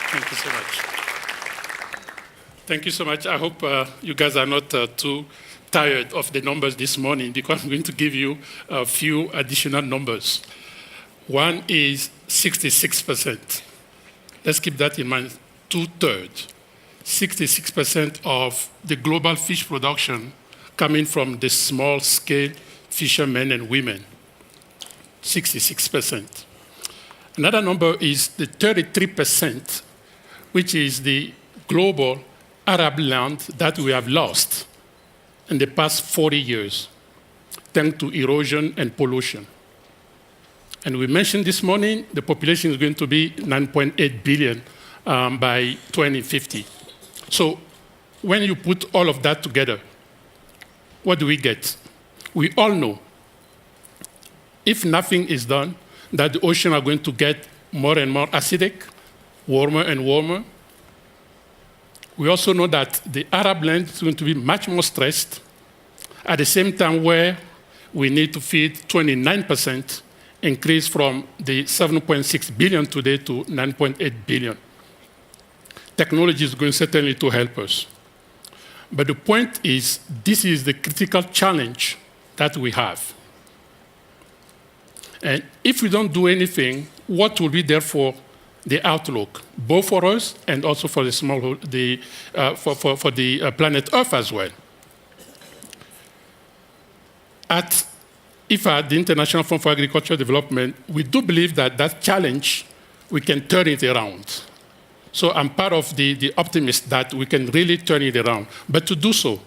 Thank you so much. Thank you so much. I hope you guys are not too tired of the numbers this morning, because I'm going to give you a few additional numbers. One is 66%. Let's keep that in mind. 2/3, 66% of the global fish production coming from the small-scale fishermen and women. 66%. Another number is the 33%, which is the global Arab land that we have lost in the past 40 years, thanks to erosion and pollution. And we mentioned this morning, the population is going to be 9.8 billion by 2050. So when you put all of that together, what do we get? We all know, if nothing is done, that the oceans are going to get more and more acidic, warmer and warmer. We also know that the Arab land is going to be much more stressed, at the same time where we need to feed 29%, increase from the 7.6 billion today to 9.8 billion. Technology is going certainly to help us. But the point is, this is the critical challenge that we have. And if we don't do anything, what will be therefore the outlook, both for us and also for the planet Earth as well? At IFAD, the International Fund for Agricultural Development, we do believe that that challenge, we can turn it around. So I'm part of the optimist that we can really turn it around. But to do so,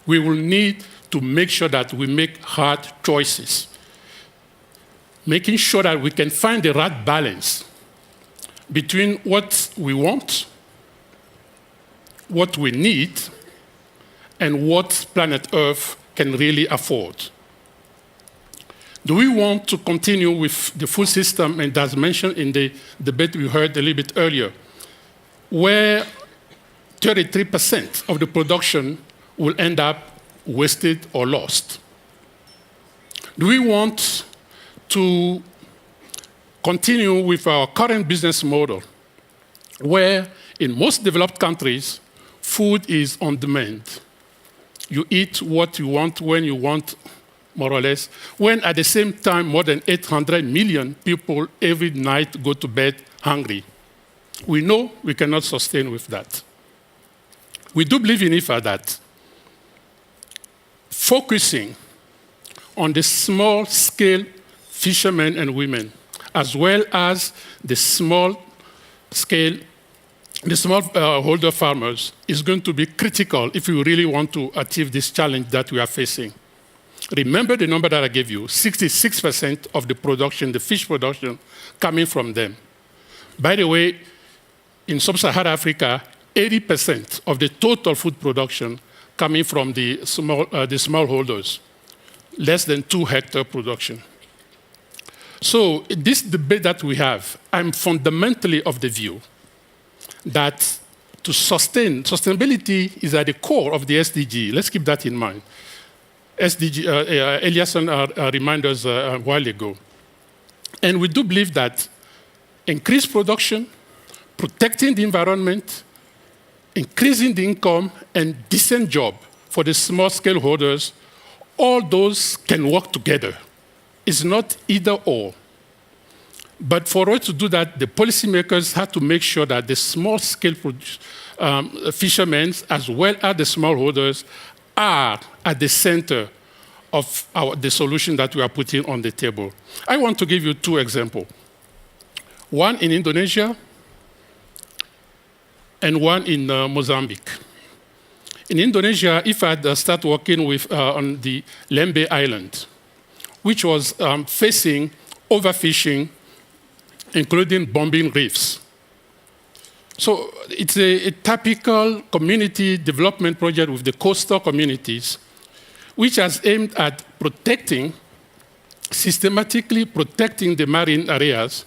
we will need to make sure that we make hard choices, making sure that we can find the right balance between what we want, what we need, and what planet Earth can really afford. Do we want to continue with the food system, and as mentioned in the debate we heard a little bit earlier, where 33% of the production will end up wasted or lost? Do we want to continue with our current business model, where in most developed countries, food is on demand? You eat what you want when you want, more or less, when at the same time more than 800 million people every night go to bed hungry. We know we cannot sustain with that. We do believe in IFA that focusing on the small-scale fishermen and women, as well as the small-scale, the smallholder farmers, is going to be critical if we really want to achieve this challenge that we are facing. Remember the number that I gave you, 66% of the production, the fish production, coming from them. By the way, in sub-Saharan Africa, 80% of the total food production coming from the smallholders, less than 2-hectare production. So this debate that we have, I'm fundamentally of the view that to sustainability is at the core of the SDG. Let's keep that in mind. SDG, Eliasson reminded us a while ago. And we do believe that increased production, protecting the environment, increasing the income, and decent job for the small-scale holders, all those can work together. It's not either or. But for us to do that, the policymakers have to make sure that the small-scale fishermen, as well as the smallholders, are at the center of the solution that we are putting on the table. I want to give you 2 examples. One in Indonesia and one in Mozambique. In Indonesia, IFAD started working with, on the Lembe Island, which was facing overfishing, including bombing reefs. So it's a typical community development project with the coastal communities, which has aimed at protecting, systematically protecting the marine areas,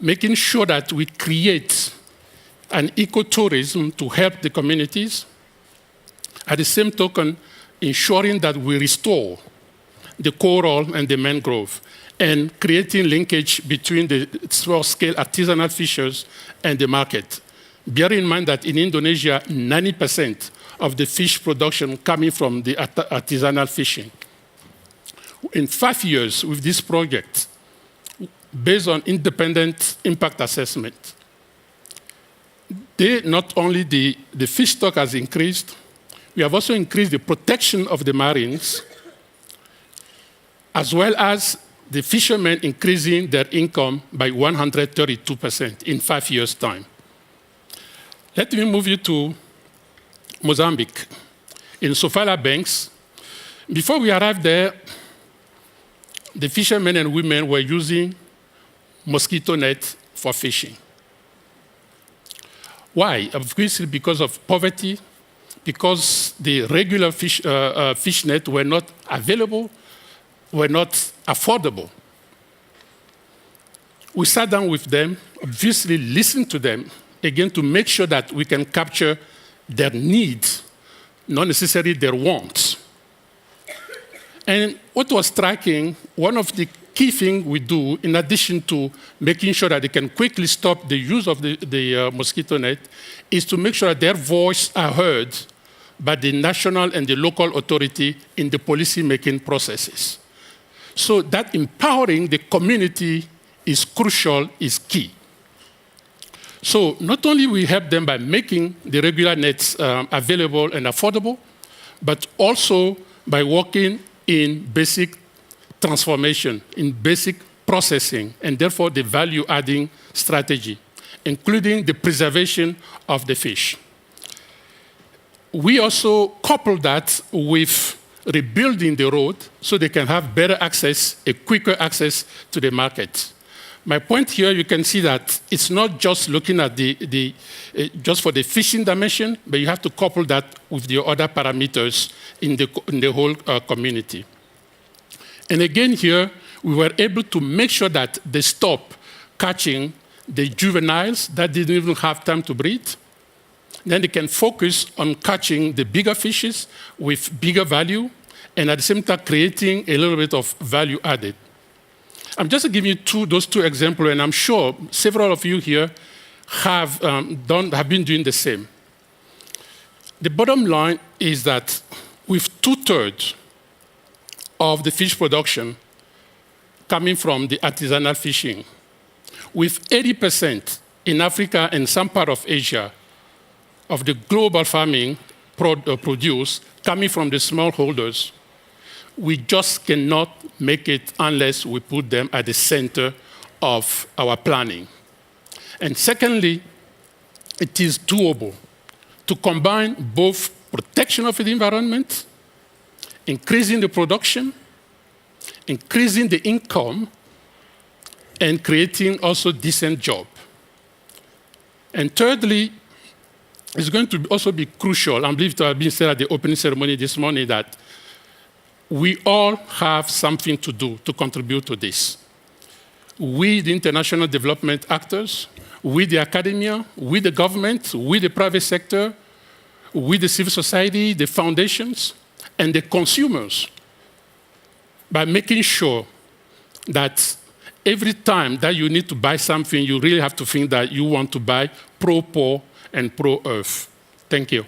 making sure that we create an ecotourism to help the communities, at the same token, ensuring that we restore the coral and the mangrove. and creating linkage between the small-scale artisanal fishers and the market. Bear in mind that in Indonesia, 90% of the fish production coming from the artisanal fishing. In 5 years with this project, based on independent impact assessment, not only the fish stock has increased, we have also increased the protection of the marines, as well as the fishermen increasing their income by 132% in 5 years' time. Let me move you to Mozambique. In Sofala Banks, before we arrived there, the fishermen and women were using mosquito net for fishing. Why? Obviously because of poverty, because the regular fish net were not available, were not affordable. We sat down with them, obviously listened to them, again, to make sure that we can capture their needs, not necessarily their wants. And what was striking, one of the key things we do, in addition to making sure that they can quickly stop the use of the mosquito net, is to make sure that their voice are heard by the national and the local authority in the policy-making processes. So that empowering the community is crucial, is key. So not only we help them by making the regular nets available and affordable, but also by working in basic transformation, in basic processing, and therefore the value-adding strategy, including the preservation of the fish. We also couple that with rebuilding the road so they can have better access, a quicker access to the market. My point here, you can see that it's not just looking at just for the fishing dimension, but you have to couple that with the other parameters in the whole community. And again here, we were able to make sure that they stop catching the juveniles that didn't even have time to breed. Then they can focus on catching the bigger fishes with bigger value, and at the same time creating a little bit of value added. I'm just giving you those two examples, and I'm sure several of you here have been doing the same. The bottom line is that with 2/3 of the fish production coming from the artisanal fishing, with 80% in Africa and some part of Asia of the global farming produce coming from the smallholders, we just cannot make it unless we put them at the center of our planning. And secondly, it is doable to combine both protection of the environment, increasing the production, increasing the income, and creating also decent job. And thirdly, it's going to also be crucial, I believe it has been said at the opening ceremony this morning, that we all have something to do to contribute to this. We, the international development actors, we, the academia, we, the government, we, the private sector, we, the civil society, the foundations, and the consumers, by making sure that every time that you need to buy something, you really have to think that you want to buy pro-poor and pro-earth. Thank you.